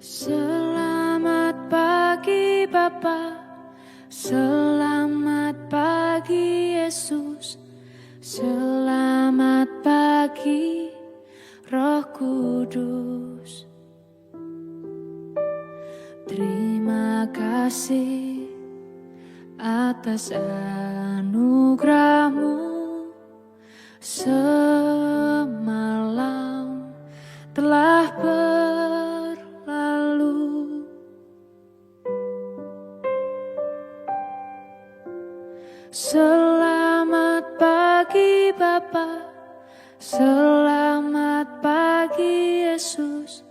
Selamat pagi Bapa, selamat pagi Yesus, selamat pagi Roh Kudus. Terima kasih atas anugerah-Mu. Semalam telah berlalu, selamat pagi Bapa, selamat pagi Yesus,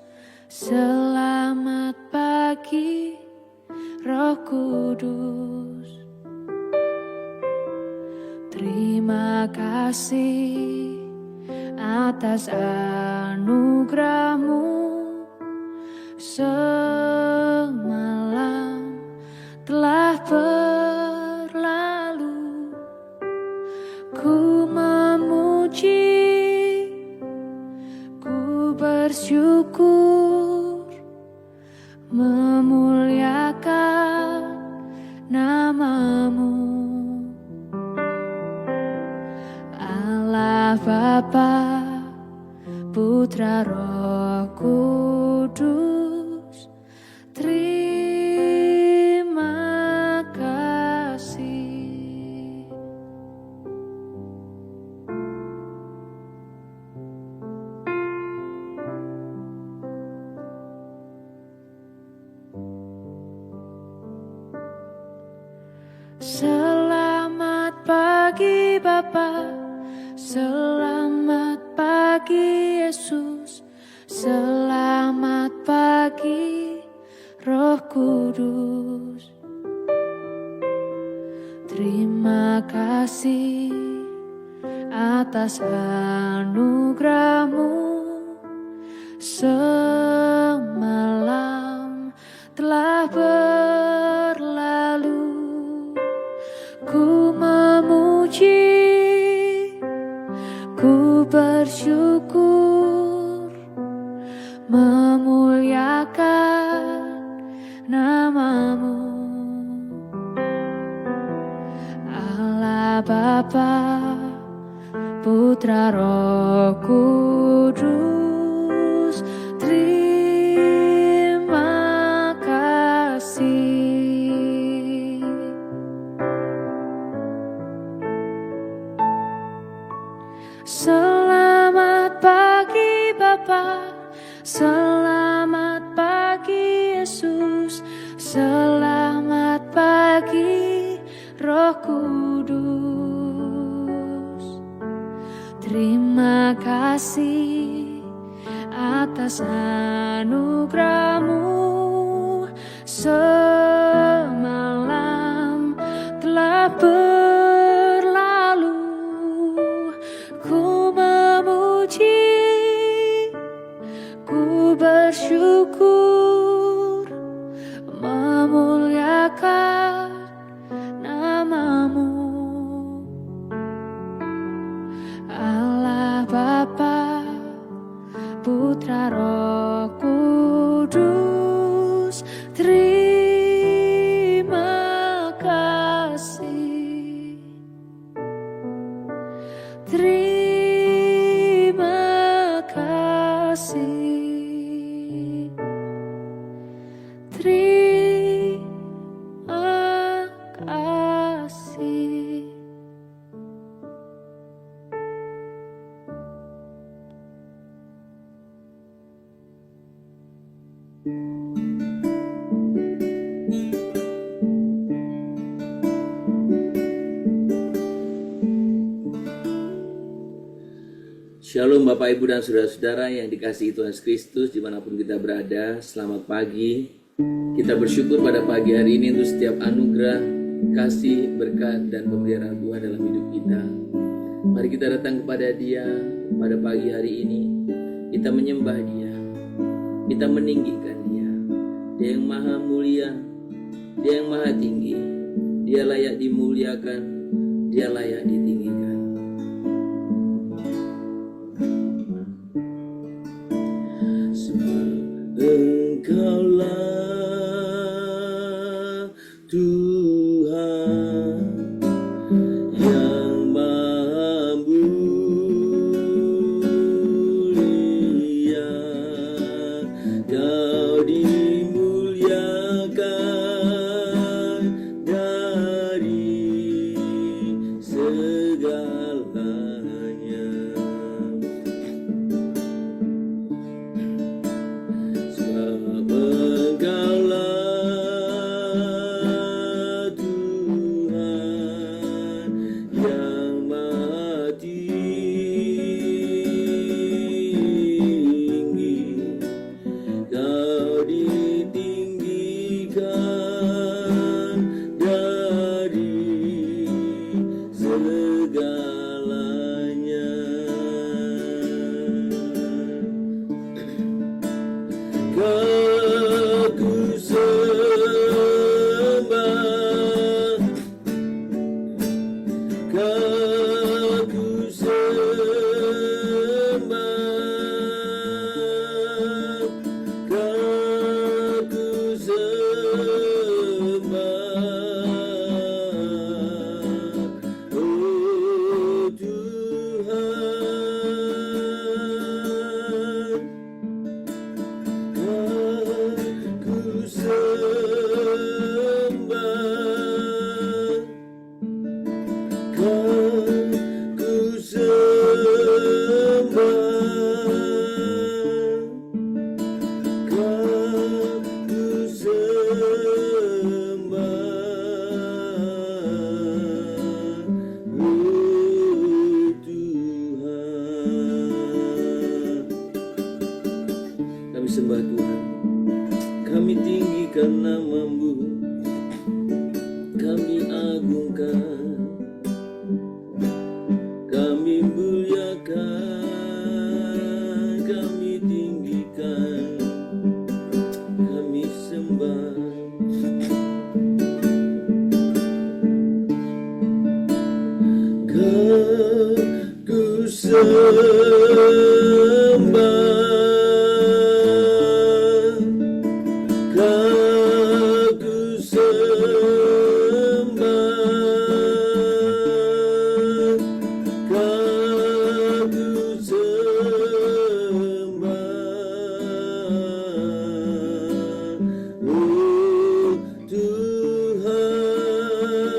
selamat pagi Roh Kudus. Terima kasih atas anugerah-Mu. Semalam telah berlalu, ku memuji, ku bersyukur, memuliakan nama-Mu. Allah Bapa, Putra Roh Kudus, terima kasih. Selamat pagi Bapa, selamat pagi Yesus, selamat pagi Roh Kudus. Terima kasih atas anugerah-Mu. Semalam telah berlalu, ku memuji, ku bersyukur, memuliakan nama-Mu. Allah Bapa, Putra Roh Kudus, terima kasih. Selamat pagi Bapa, selamat pagi Yesus, selamat pagi Roh Kudus. Terima kasih atas anugerah-Mu. Semalam telah berlalu, ku memuji, ku bersyukur, memuliakan nama-Mu. Allah Bapa, Putra Roh Kudus, terima kasih. Terima kasih. Terima kasih. Shalom Bapak Ibu dan Saudara-saudara yang dikasihi Tuhan Yesus Kristus dimanapun kita berada. Selamat pagi. Kita bersyukur pada pagi hari ini untuk setiap anugerah, kasih, berkat, dan pemeliharaan Tuhan dalam hidup kita. Mari kita datang kepada Dia pada pagi hari ini. Kita menyembah Dia, kita meninggikan Dia. Dia yang maha mulia, Dia yang maha tinggi. Dia layak dimuliakan, Dia layak ditinggikan. Engkau sembah Tuhan, kami tinggikan nama-Mu, kami agungkan, kami muliakan, kami tinggikan, kami sembah. Ku sembah, ku sembah, ku sembah, oh Tuhan, ku sembah, ku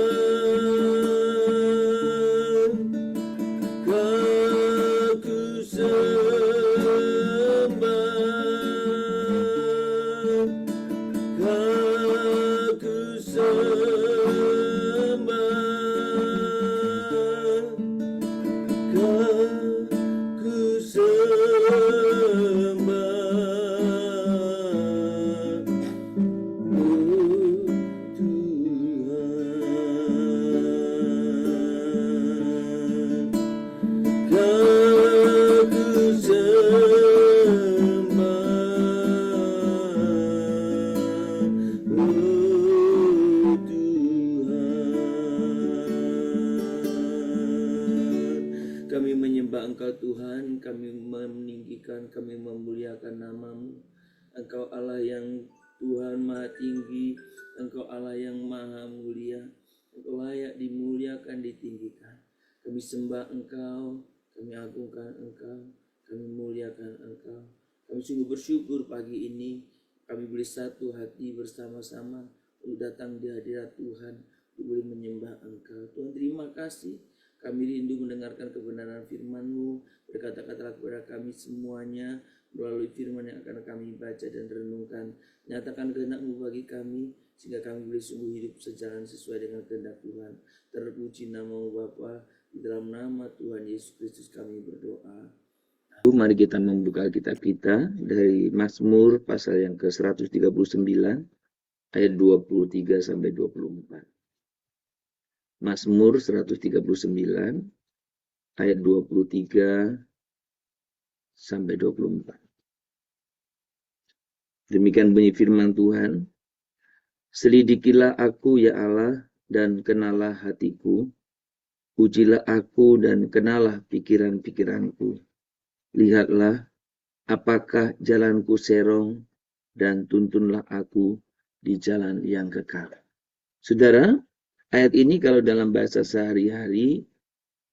sembah, ku sembah, oh Tuhan, ku sembah, oh Tuhan. Kami menyembah Engkau Tuhan, kami meninggikan, kami memuliakan nama-Mu. Engkau Allah yang Tuhan Maha Tinggi, Engkau Allah yang Maha Mulia, Engkau layak dimuliakan, ditinggikan. Kami sembah Engkau, kami agungkan Engkau, kami muliakan Engkau. Kami sungguh bersyukur pagi ini, kami boleh satu hati bersama-sama untuk datang di hadirat Tuhan, untuk boleh menyembah Engkau. Tuhan, terima kasih. Kami rindu mendengarkan kebenaran firman-Mu. Berkata-katalah kepada kami semuanya melalui firman yang akan kami baca dan renungkan. Nyatakan kehendak-Mu bagi kami, sehingga kami boleh sungguh hidup sejalan sesuai dengan kehendak Tuhan. Terpuji nama-Mu Bapa, di dalam nama Tuhan Yesus Kristus kami berdoa. Mari kita membuka kitab kita dari Mazmur pasal yang ke-139 ayat 23 sampai 24. Mazmur 139 ayat 23 sampai 24. Demikian bunyi firman Tuhan. Selidikilah aku ya Allah dan kenalah hatiku. Ujilah aku dan kenalah pikiran-pikiranku. Lihatlah apakah jalanku serong dan tuntunlah aku di jalan yang kekal. Saudara, ayat ini kalau dalam bahasa sehari-hari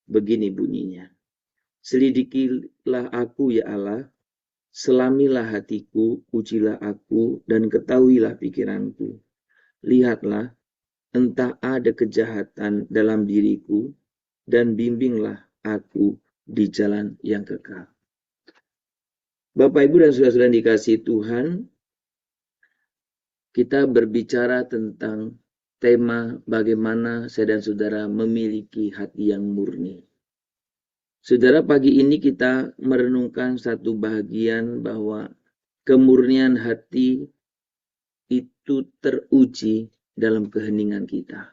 begini bunyinya. Selidikilah aku ya Allah, selamilah hatiku, ujilah aku dan ketahuilah pikiranku. Lihatlah, entah ada kejahatan dalam diriku dan bimbinglah aku di jalan yang kekal. Bapak, Ibu, dan saudara-saudara yang dikasihi Tuhan, kita berbicara tentang tema bagaimana saya dan saudara memiliki hati yang murni. Saudara, pagi ini kita merenungkan satu bagian bahwa kemurnian hati itu teruji dalam keheningan kita.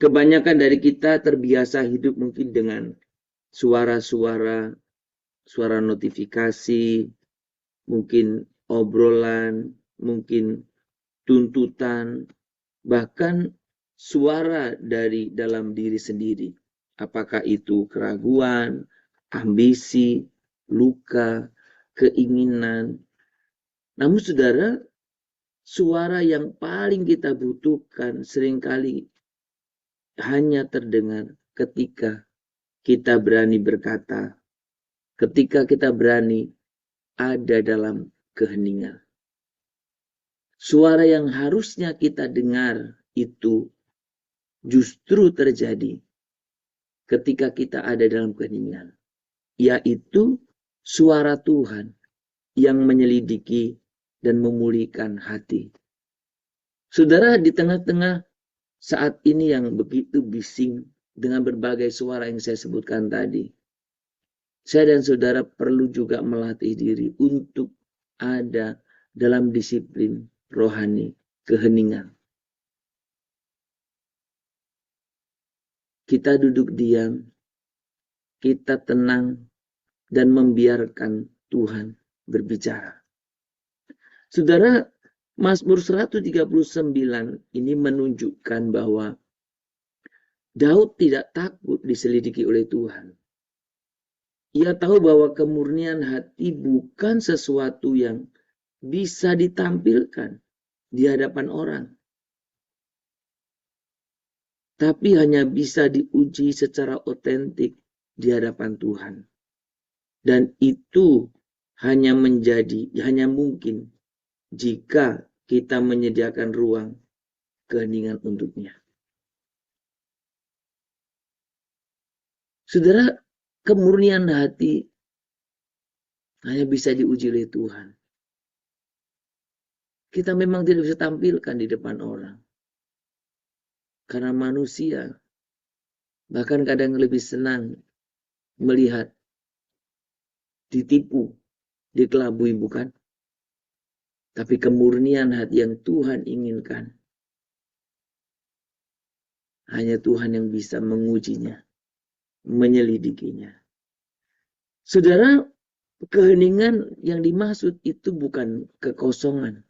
Kebanyakan dari kita terbiasa hidup mungkin dengan suara-suara, suara notifikasi, mungkin obrolan, mungkin tuntutan, bahkan suara dari dalam diri sendiri. Apakah itu keraguan, ambisi, luka, keinginan. Namun saudara, suara yang paling kita butuhkan seringkali hanya terdengar ketika kita berani berkata, ketika kita berani ada dalam keheningan. Suara yang harusnya kita dengar itu justru terjadi ketika kita ada dalam keheningan, yaitu suara Tuhan yang menyelidiki dan memulihkan hati. Saudara, di tengah-tengah saat ini yang begitu bising dengan berbagai suara yang saya sebutkan tadi, saya dan saudara perlu juga melatih diri untuk ada dalam disiplin rohani keheningan. Kita duduk diam, kita tenang, dan membiarkan Tuhan berbicara. Saudara, Mazmur 139 ini menunjukkan bahwa Daud tidak takut diselidiki oleh Tuhan. Ia tahu bahwa kemurnian hati bukan sesuatu yang bisa ditampilkan di hadapan orang, tapi hanya bisa diuji secara otentik di hadapan Tuhan. Dan itu hanya mungkin jika kita menyediakan ruang keheningan untuknya. Saudara, kemurnian hati hanya bisa diuji oleh Tuhan. Kita memang tidak bisa tampilkan di depan orang. Karena manusia bahkan kadang lebih senang melihat ditipu, dikelabui, bukan? Tapi kemurnian hati yang Tuhan inginkan, hanya Tuhan yang bisa mengujinya, menyelidikinya. Saudara, keheningan yang dimaksud itu bukan kekosongan,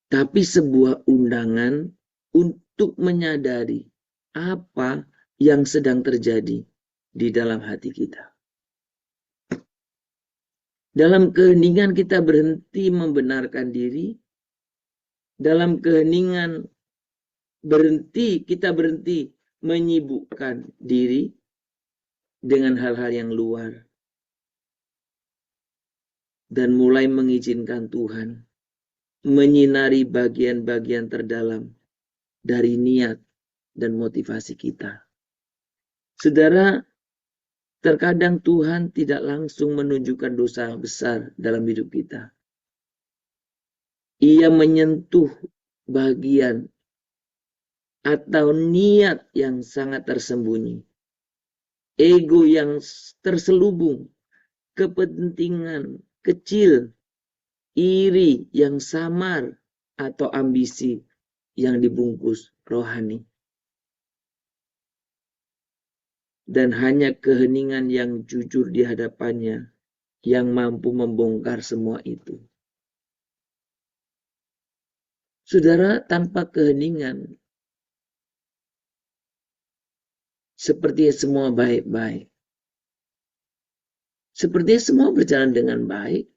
tapi sebuah undangan untuk menyadari apa yang sedang terjadi di dalam hati kita. Dalam keheningan kita berhenti membenarkan diri. Dalam keheningan kita berhenti menyibukkan diri dengan hal-hal yang luar. Dan mulai mengizinkan Tuhan menyinari bagian-bagian terdalam dari niat dan motivasi kita. Saudara, terkadang Tuhan tidak langsung menunjukkan dosa besar dalam hidup kita. Ia menyentuh bagian atau niat yang sangat tersembunyi. Ego yang terselubung, kepentingan kecil, iri yang samar, atau ambisi yang dibungkus rohani. Dan hanya keheningan yang jujur di hadapannya yang mampu membongkar semua itu. Saudara, tanpa keheningan, sepertinya semua baik-baik. Sepertinya semua berjalan dengan baik.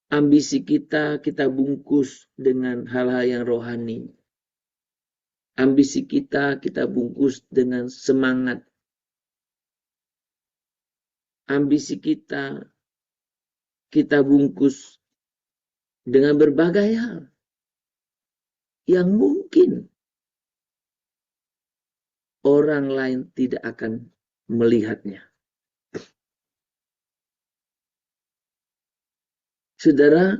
Ambisi kita bungkus dengan hal-hal yang rohani. Ambisi kita bungkus dengan semangat. Ambisi kita bungkus dengan berbagai hal yang mungkin orang lain tidak akan melihatnya. Saudara,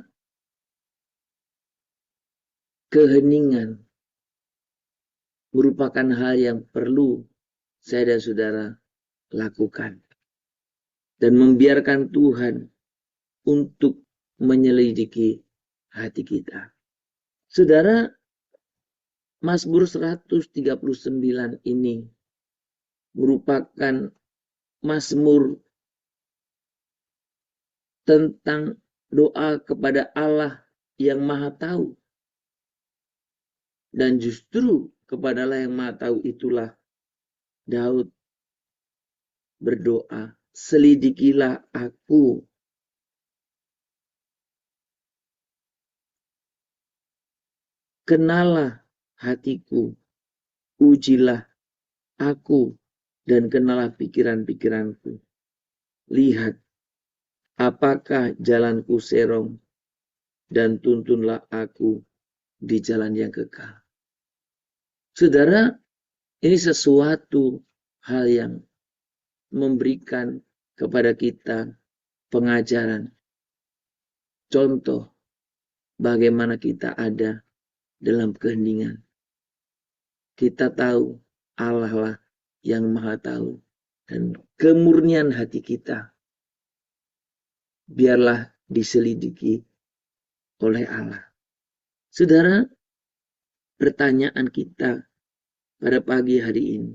keheningan merupakan hal yang perlu saya dan saudara lakukan. Dan membiarkan Tuhan untuk menyelidiki hati kita. Saudara, Mazmur 139 ini merupakan Mazmur tentang doa kepada Allah yang Maha Tahu. Dan justru kepada Allah yang Maha Tahu itulah Daud berdoa, selidikilah aku. Kenalah hatiku, ujilah aku, dan kenalah pikiran-pikiranku. Lihat, apakah jalanku serong, dan tuntunlah aku di jalan yang kekal. Saudara, ini sesuatu hal yang memberikan kepada kita pengajaran. Contoh bagaimana kita ada dalam keheningan. Kita tahu Allah lah yang Maha Tahu. Dan kemurnian hati kita biarlah diselidiki oleh Allah. Saudara, pertanyaan kita pada pagi hari ini,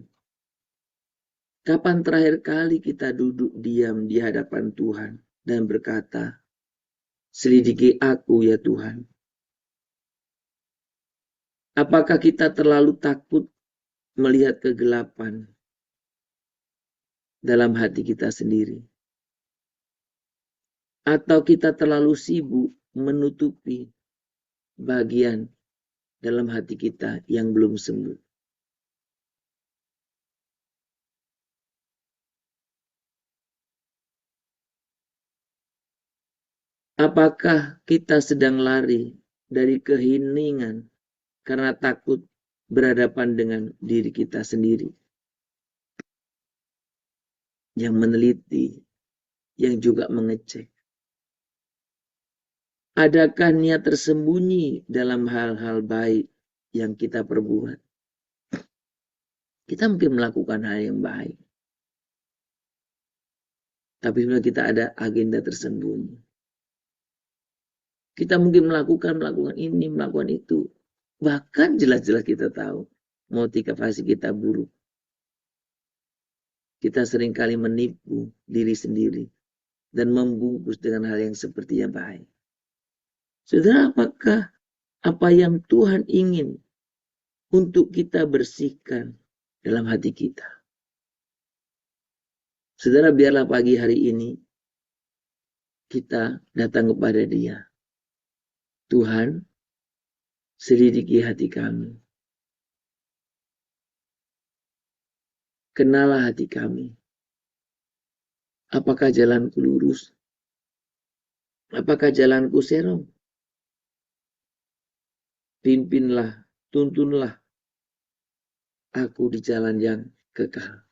kapan terakhir kali kita duduk diam di hadapan Tuhan dan berkata, selidiki aku ya Tuhan. Apakah kita terlalu takut melihat kegelapan dalam hati kita sendiri? Atau kita terlalu sibuk menutupi bagian dalam hati kita yang belum sembuh? Apakah kita sedang lari dari keheningan karena takut berhadapan dengan diri kita sendiri? Yang meneliti, yang juga mengecek. Adakah niat tersembunyi dalam hal-hal baik yang kita perbuat? Kita mungkin melakukan hal yang baik. Tapi sebenarnya kita ada agenda tersembunyi. Kita mungkin melakukan ini, melakukan itu. Bahkan jelas-jelas kita tahu motivasi kita buruk. Kita seringkali menipu diri sendiri dan membungkus dengan hal yang sepertinya baik. Saudara, apakah apa yang Tuhan ingin untuk kita bersihkan dalam hati kita? Saudara, biarlah pagi hari ini kita datang kepada Dia. Tuhan, selidiki hati kami. Kenalah hati kami. Apakah jalanku lurus? Apakah jalanku serong? Pimpinlah, tuntunlah aku di jalan yang kekal.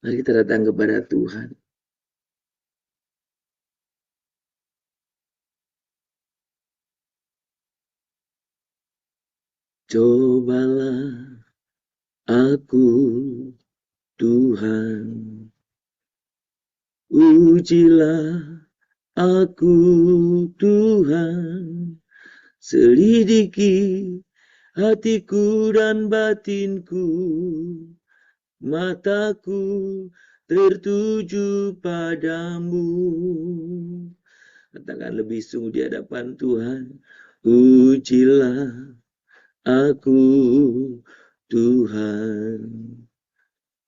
Mari kita datang kepada Tuhan. Cobalah aku, Tuhan, ujilah aku, Tuhan, selidiki hatiku dan batinku, mataku tertuju padamu. Katakan lebih sungguh di hadapan Tuhan, ujilah aku, Tuhan,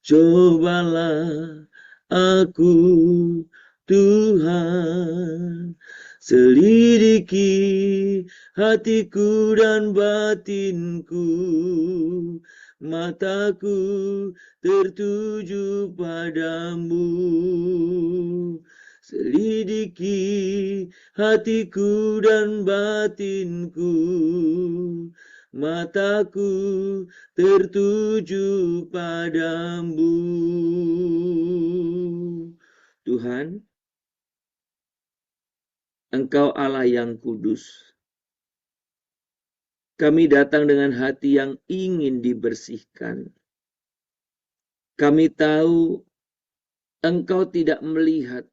cobalah aku, Tuhan, selidiki hatiku dan batinku, mataku tertuju padamu. Selidiki hatiku dan batinku, mataku tertuju padamu. Tuhan, Engkau Allah yang kudus. Kami datang dengan hati yang ingin dibersihkan. Kami tahu Engkau tidak melihat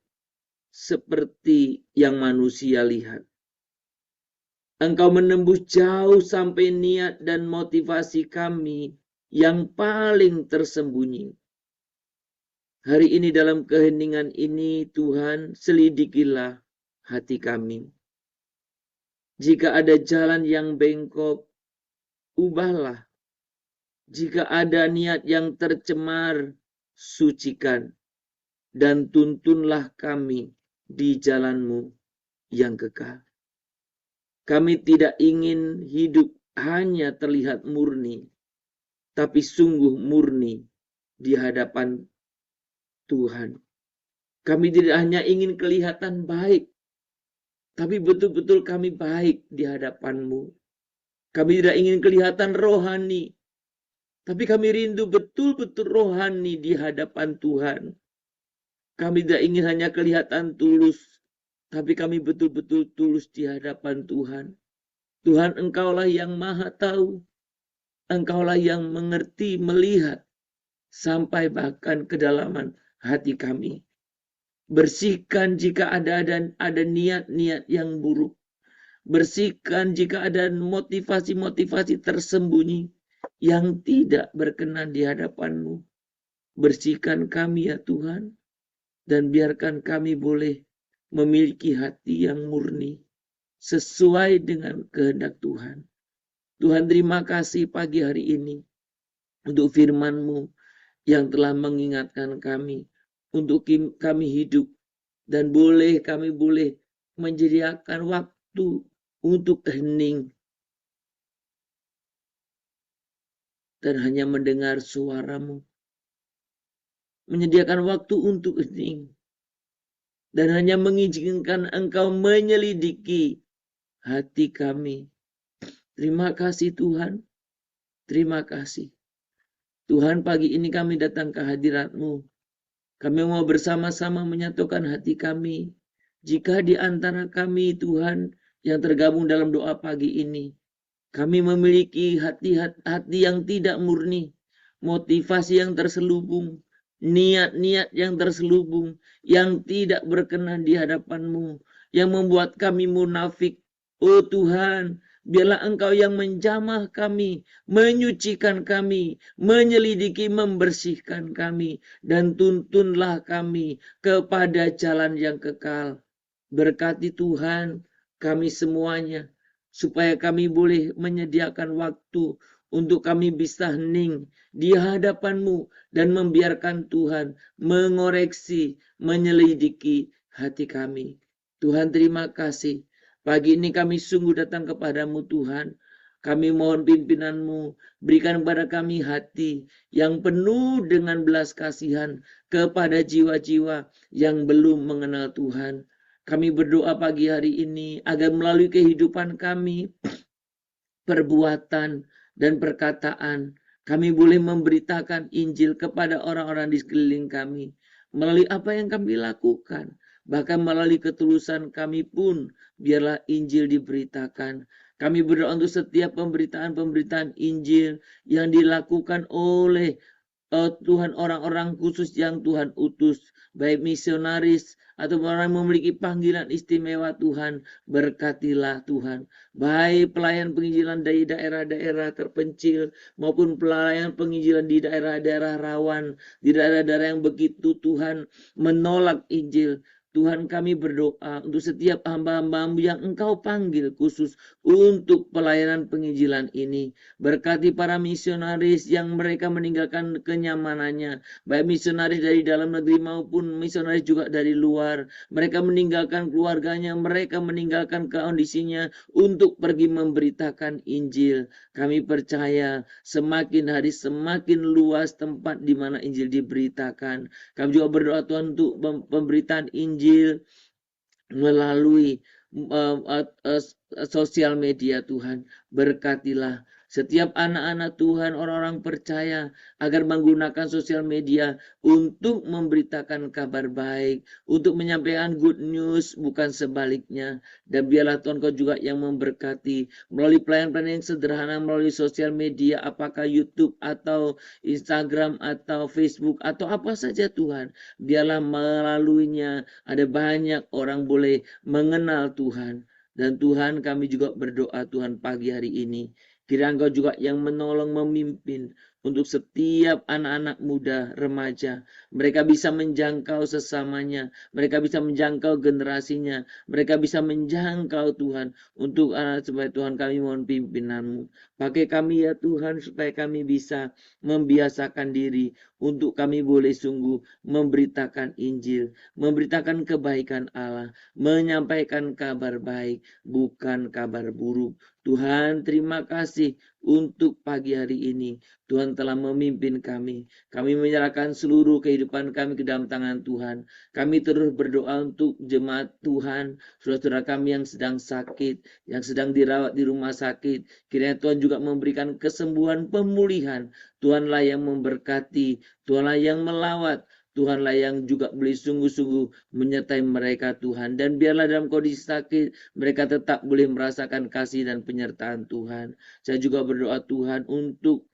seperti yang manusia lihat. Engkau menembus jauh sampai niat dan motivasi kami yang paling tersembunyi. Hari ini dalam keheningan ini Tuhan, selidikilah hati kami. Jika ada jalan yang bengkok, ubahlah. Jika ada niat yang tercemar, sucikan. Dan tuntunlah kami di jalan-Mu yang kekal. Kami tidak ingin hidup hanya terlihat murni, tapi sungguh murni di hadapan Tuhan. Kami tidak hanya ingin kelihatan baik, tapi betul-betul kami baik di hadapan-Mu. Kami tidak ingin kelihatan rohani, tapi kami rindu betul-betul rohani di hadapan Tuhan. Kami tidak ingin hanya kelihatan tulus, tapi kami betul-betul tulus di hadapan Tuhan. Tuhan, Engkaulah yang maha tahu. Engkaulah yang mengerti, melihat, sampai bahkan kedalaman hati kami. Bersihkan jika ada niat-niat yang buruk. Bersihkan jika ada motivasi-motivasi tersembunyi yang tidak berkenan di hadapan-Mu. Bersihkan kami ya Tuhan, dan biarkan kami boleh memiliki hati yang murni sesuai dengan kehendak Tuhan. Tuhan, terima kasih pagi hari ini untuk firman-Mu yang telah mengingatkan kami untuk kami hidup dan kami boleh menyediakan waktu untuk hening dan hanya mendengar suara-Mu. Menyediakan waktu untuk hening dan hanya mengizinkan Engkau menyelidiki hati kami. Terima kasih Tuhan, terima kasih. Tuhan, pagi ini kami datang ke hadirat-Mu. Kami mau bersama-sama menyatukan hati kami. Jika di antara kami Tuhan yang tergabung dalam doa pagi ini, kami memiliki hati yang tidak murni, motivasi yang terselubung, niat-niat yang terselubung, yang tidak berkenan di hadapan-Mu, yang membuat kami munafik. Oh Tuhan, biarlah Engkau yang menjamah kami, menyucikan kami, menyelidiki, membersihkan kami, dan tuntunlah kami kepada jalan yang kekal. Berkati Tuhan kami semuanya, supaya kami boleh menyediakan waktu untuk kami bisa hening di hadapan-Mu dan membiarkan Tuhan mengoreksi, menyelidiki hati kami. Tuhan, terima kasih. Pagi ini kami sungguh datang kepadamu Tuhan. Kami mohon pimpinan-Mu, berikan kepada kami hati yang penuh dengan belas kasihan kepada jiwa-jiwa yang belum mengenal Tuhan. Kami berdoa pagi hari ini agar melalui kehidupan kami, perbuatan dan perkataan, kami boleh memberitakan Injil kepada orang-orang di sekeliling kami. Melalui apa yang kami lakukan, bahkan melalui ketulusan kami pun, biarlah Injil diberitakan. Kami berdoa untuk setiap pemberitaan-pemberitaan Injil yang dilakukan oleh Tuhan, orang-orang khusus yang Tuhan utus, baik misionaris atau orang yang memiliki panggilan istimewa. Tuhan, berkatilah Tuhan, baik pelayan penginjilan dari daerah-daerah terpencil maupun pelayan penginjilan di daerah-daerah rawan, di daerah-daerah yang begitu Tuhan menolak Injil. Tuhan, kami berdoa untuk setiap hamba-hamba-Mu yang Engkau panggil khusus untuk pelayanan penginjilan ini. Berkati para misionaris yang mereka meninggalkan kenyamanannya, baik misionaris dari dalam negeri maupun misionaris juga dari luar. Mereka meninggalkan keluarganya, mereka meninggalkan kondisinya untuk pergi memberitakan Injil. Kami percaya semakin hari semakin luas tempat di mana Injil diberitakan. Kami juga berdoa Tuhan untuk pemberitaan Injil melalui sosial media. Tuhan, berkatilah setiap anak-anak Tuhan, orang-orang percaya, agar menggunakan sosial media untuk memberitakan kabar baik, untuk menyampaikan good news, bukan sebaliknya. Dan biarlah Tuhan Kau juga yang memberkati melalui pelayanan-pelayanan yang sederhana melalui sosial media, apakah YouTube atau Instagram atau Facebook atau apa saja Tuhan. Biarlah melaluinya ada banyak orang boleh mengenal Tuhan. Dan Tuhan, kami juga berdoa Tuhan pagi hari ini, kiranya Engkau juga yang menolong memimpin untuk setiap anak-anak muda, remaja. Mereka bisa menjangkau sesamanya, mereka bisa menjangkau generasinya, mereka bisa menjangkau Tuhan. Untuk anak supaya Tuhan, kami mohon pimpinan-Mu. Pakai kami ya Tuhan, supaya kami bisa membiasakan diri untuk kami boleh sungguh memberitakan Injil, memberitakan kebaikan Allah, menyampaikan kabar baik, bukan kabar buruk. Tuhan, terima kasih untuk pagi hari ini. Tuhan telah memimpin kami. Kami menyerahkan seluruh kehidupan kami ke dalam tangan Tuhan. Kami terus berdoa untuk jemaat Tuhan, saudara-saudara kami yang sedang sakit, yang sedang dirawat di rumah sakit. Kiranya Tuhan juga memberikan kesembuhan, pemulihan. Tuhanlah yang memberkati, Tuhanlah yang melawat, Tuhanlah yang juga boleh sungguh-sungguh menyertai mereka Tuhan. Dan biarlah dalam kondisi sakit mereka tetap boleh merasakan kasih dan penyertaan Tuhan. Saya juga berdoa Tuhan untuk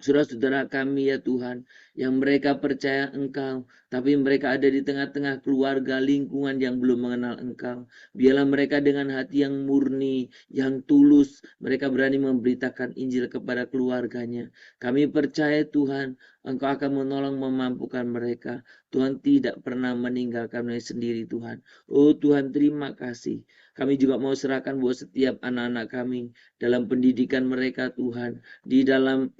saudara-saudara kami ya Tuhan, yang mereka percaya Engkau, tapi mereka ada di tengah-tengah keluarga lingkungan yang belum mengenal Engkau. Biarlah mereka dengan hati yang murni, yang tulus, mereka berani memberitakan Injil kepada keluarganya. Kami percaya Tuhan, Engkau akan menolong memampukan mereka. Tuhan tidak pernah meninggalkan mereka sendiri Tuhan. Oh Tuhan, terima kasih. Kami juga mau serahkan buat setiap anak-anak kami dalam pendidikan mereka Tuhan, di dalam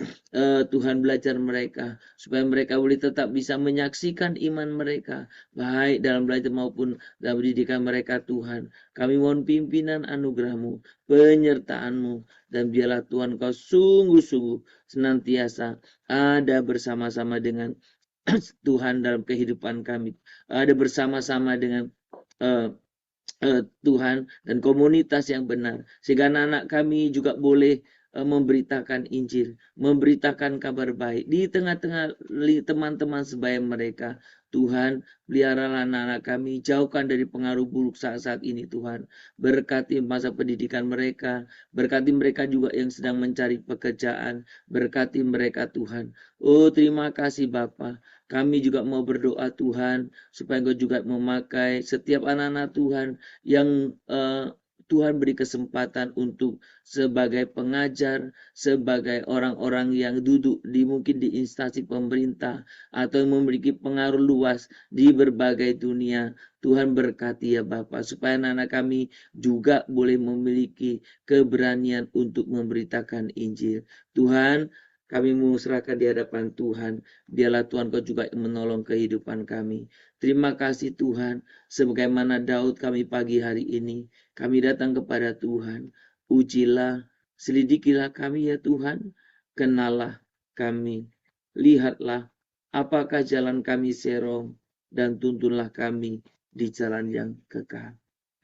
Tuhan belajar mereka, supaya mereka boleh tetap bisa menyaksikan iman mereka, baik dalam belajar maupun dalam pendidikan mereka Tuhan. Kami mohon pimpinan anugerah-Mu, penyertaan-Mu, dan biarlah Tuhan Kau sungguh-sungguh senantiasa ada bersama-sama dengan Tuhan dalam kehidupan kami, ada bersama-sama dengan uh, Tuhan dan komunitas yang benar, sehingga anak-anak kami juga boleh memberitakan Injil, memberitakan kabar baik di tengah-tengah teman-teman sebaya mereka. Tuhan, peliharalah anak-anak kami, jauhkan dari pengaruh buruk saat-saat ini Tuhan. Berkati masa pendidikan mereka, berkati mereka juga yang sedang mencari pekerjaan, berkati mereka Tuhan. Oh terima kasih Bapa. Kami juga mau berdoa Tuhan, supaya Engkau juga memakai setiap anak-anak Tuhan yang Tuhan beri kesempatan untuk sebagai pengajar, sebagai orang-orang yang duduk mungkin di instansi pemerintah atau yang memiliki pengaruh luas di berbagai dunia. Tuhan berkati ya Bapak, supaya anak-anak kami juga boleh memiliki keberanian untuk memberitakan Injil. Tuhan, kami serahkan di hadapan Tuhan. Biarlah Tuhan Kau juga menolong kehidupan kami. Terima kasih Tuhan, sebagaimana Daud kami pagi hari ini, kami datang kepada Tuhan. Ujilah, selidikilah kami ya Tuhan, kenalah kami, lihatlah apakah jalan kami serong, dan tuntunlah kami di jalan yang kekal.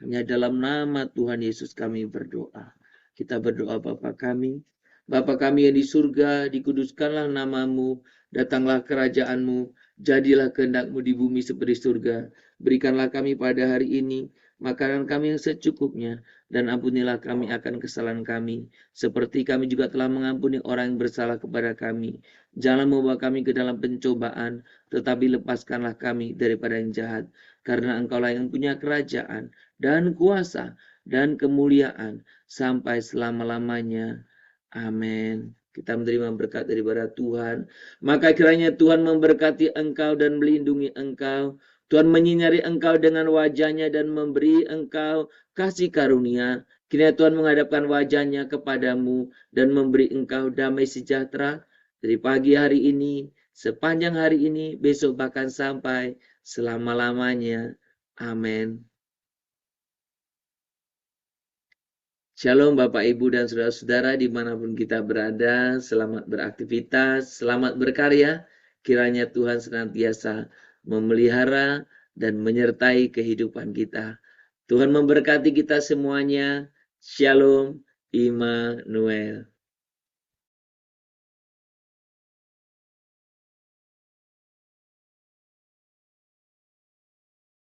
Hanya dalam nama Tuhan Yesus kami berdoa. Kita berdoa Bapa kami, Bapa kami yang di surga, dikuduskanlah namamu, datanglah kerajaanmu, jadilah kehendak-Mu di bumi seperti surga. Berikanlah kami pada hari ini makanan kami yang secukupnya, dan ampunilah kami akan kesalahan kami, seperti kami juga telah mengampuni orang yang bersalah kepada kami. Jangan membawa kami ke dalam pencobaan, tetapi lepaskanlah kami daripada yang jahat, karena Engkaulah yang punya kerajaan, dan kuasa, dan kemuliaan, sampai selama-lamanya. Amin. Kita menerima berkat daripada Tuhan. Maka kiranya Tuhan memberkati engkau dan melindungi engkau. Tuhan menyinari engkau dengan wajahnya dan memberi engkau kasih karunia. Kiranya Tuhan menghadapkan wajahnya kepadamu dan memberi engkau damai sejahtera dari pagi hari ini, sepanjang hari ini, besok bahkan sampai selama-lamanya. Amin. Shalom Bapak Ibu dan Saudara-saudara dimanapun kita berada, selamat beraktivitas, selamat berkarya, kiranya Tuhan senantiasa memelihara dan menyertai kehidupan kita. Tuhan memberkati kita semuanya, Shalom Immanuel.